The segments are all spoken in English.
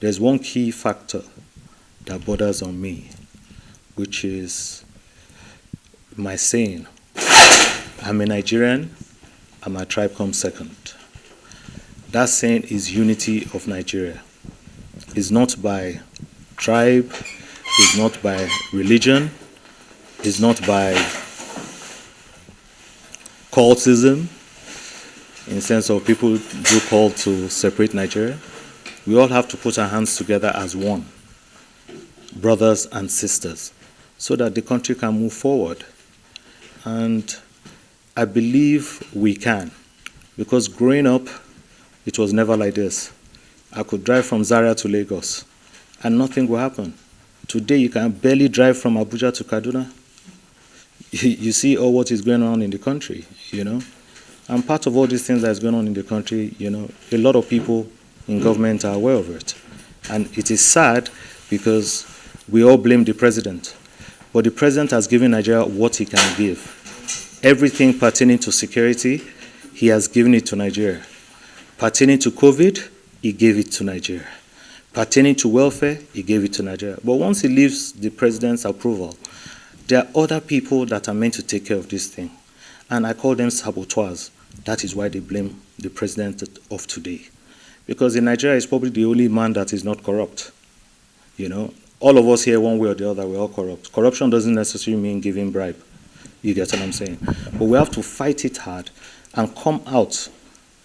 there's one key factor that borders on me, which is my saying, I'm a Nigerian and my tribe comes second. That saying is unity of Nigeria. It's not by tribe, it's not by religion, it's not by cultism, in the sense of people do call to separate Nigeria. We all have to put our hands together as one, brothers and sisters, so that the country can move forward. And I believe we can, because growing up, it was never like this. I could drive from Zaria to Lagos, and nothing will happen. Today, you can barely drive from Abuja to Kaduna. You see all what is going on in the country, And part of all these things that is going on in the country, a lot of people in government are aware of it. And it is sad because we all blame the president. But the president has given Nigeria what he can give. Everything pertaining to security, he has given it to Nigeria. Pertaining to COVID, he gave it to Nigeria. Pertaining to welfare, he gave it to Nigeria. But once he leaves the president's approval, there are other people that are meant to take care of this thing. And I call them saboteurs. That is why they blame the president of today. Because in Nigeria, he's probably the only man that is not corrupt. All of us here, one way or the other, we're all corrupt. Corruption doesn't necessarily mean giving bribe. You get what I'm saying? But we have to fight it hard and come out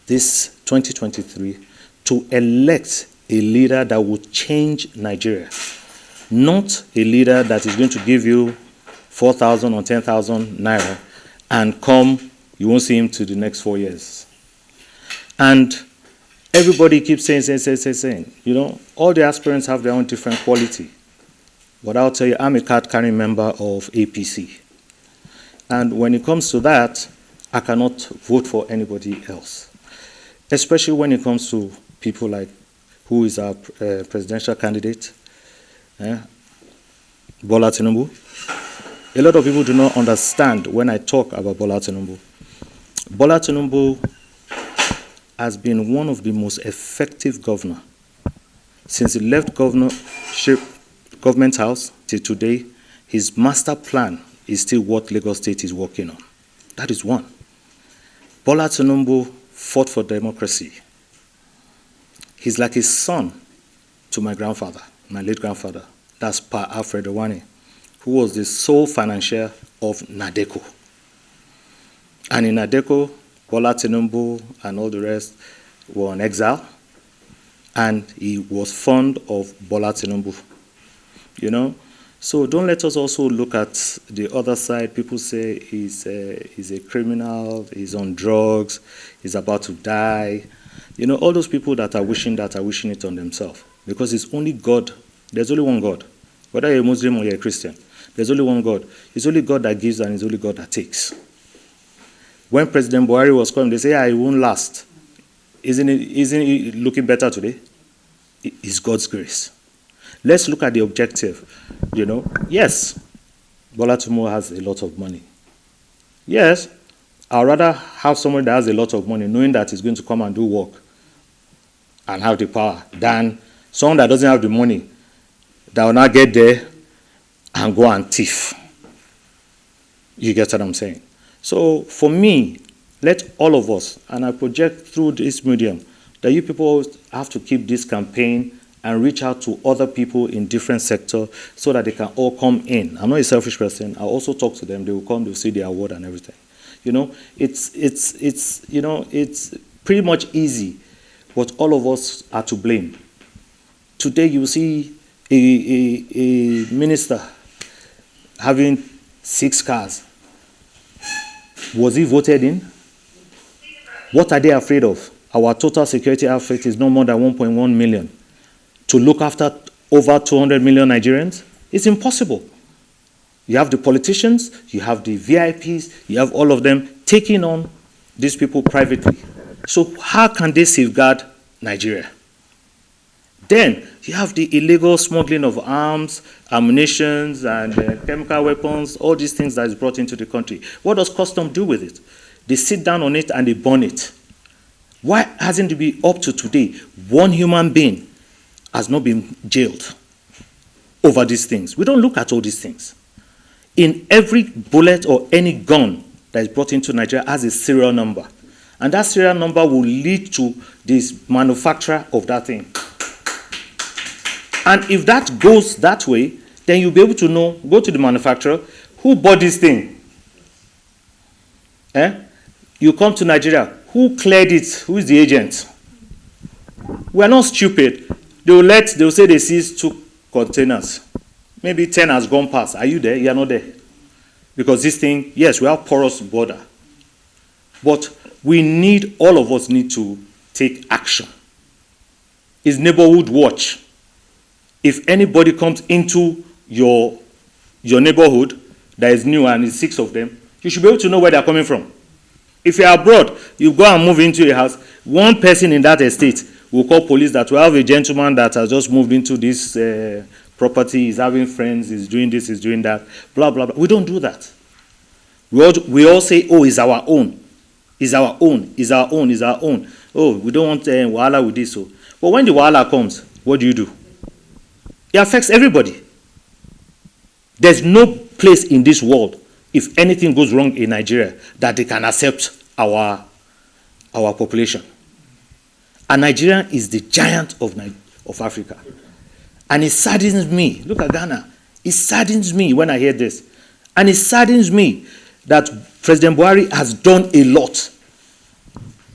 this 2023 to elect a leader that will change Nigeria. Not a leader that is going to give you 4,000 or 10,000 naira and you won't see him to the next 4 years. And everybody keeps saying. All the aspirants have their own different quality. But I'll tell you, I'm a card-carrying member of APC. And when it comes to that, I cannot vote for anybody else. Especially when it comes to people like who is our presidential candidate, Bola Tinubu. A lot of people do not understand when I talk about Bola Tinubu. Bola Tinubu has been one of the most effective governors. Since he left government house till today, his master plan is still what Lagos State is working on. That is one. Bola Tinubu fought for democracy. He's like his son to my grandfather, my late grandfather. That's Pa Alfred Owani, who was the sole financier of Nadeco. And in Nadeco, Bola Tinubu and all the rest were on exile, and he was fond of Bola Tinubu. So don't let us also look at the other side. People say he's a criminal, he's on drugs, he's about to die. All those people that are wishing it on themselves. Because it's only God. There's only one God. Whether you're a Muslim or you're a Christian, there's only one God. It's only God that gives and it's only God that takes. When President Buhari was coming, they say, it won't last. Isn't it looking better today? It's God's grace. Let's look at the objective. Yes, Bola Tinubu has a lot of money. Yes, I'd rather have someone that has a lot of money, knowing that he's going to come and do work and have the power, than someone that doesn't have the money, that will not get there and go and thief. You get what I'm saying? So for me, let all of us, and I project through this medium, that you people have to keep this campaign and reach out to other people in different sectors so that they can all come in. I'm not a selfish person. I also talk to them. They will come, they'll see the award and everything. It's pretty much easy, but all of us are to blame. Today you see a minister having 6 cars. Was he voted in? What are they afraid of? Our total security outfit is no more than 1.1 million. To look after over 200 million Nigerians? It's impossible. You have the politicians, you have the VIPs, you have all of them taking on these people privately. So how can they safeguard Nigeria? Then you have the illegal smuggling of arms, ammunition, and chemical weapons, all these things that is brought into the country. What does custom do with it? They sit down on it and they burn it. Why hasn't it been up to today one human being has not been jailed over these things. We don't look at all these things. In every bullet or any gun that is brought into Nigeria has a serial number. And that serial number will lead to this manufacturer of that thing. And if that goes that way, then you'll be able to know, go to the manufacturer, who bought this thing? You come to Nigeria, who cleared it? Who is the agent? We are not stupid. They will say they seized 2 containers. Maybe 10 has gone past. Are you there? You are not there. Because this thing, yes, we have porous border. But all of us need to take action. It's neighborhood watch. If anybody comes into your neighborhood that is new and is 6 of them, you should be able to know where they're coming from. If you're abroad, you go and move into a house, one person in that estate will call police that we have a gentleman that has just moved into this property, he's having friends, he's doing this, he's doing that, blah, blah, blah. We don't do that. We all say, oh, it's our own. It's our own, it's our own, it's our own. Oh, we don't want wahala with this. So. But when the wahala comes, what do? It affects everybody. There's no place in this world, if anything goes wrong in Nigeria, that they can accept our population. And Nigeria is the giant of Africa. And it saddens me. Look at Ghana. It saddens me when I hear this. And it saddens me that President Buhari has done a lot.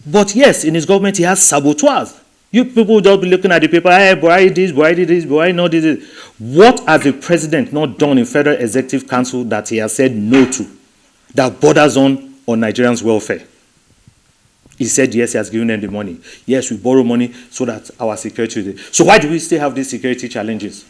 But yes, in his government, he has saboteurs. You people just be looking at the paper, hey, Buhari this, Buhari this, Buhari not this. What has the president not done in Federal Executive Council that he has said no to, that borders on Nigerians' welfare? He said, yes, he has given them the money. Yes, we borrow money so that our security is there. So why do we still have these security challenges?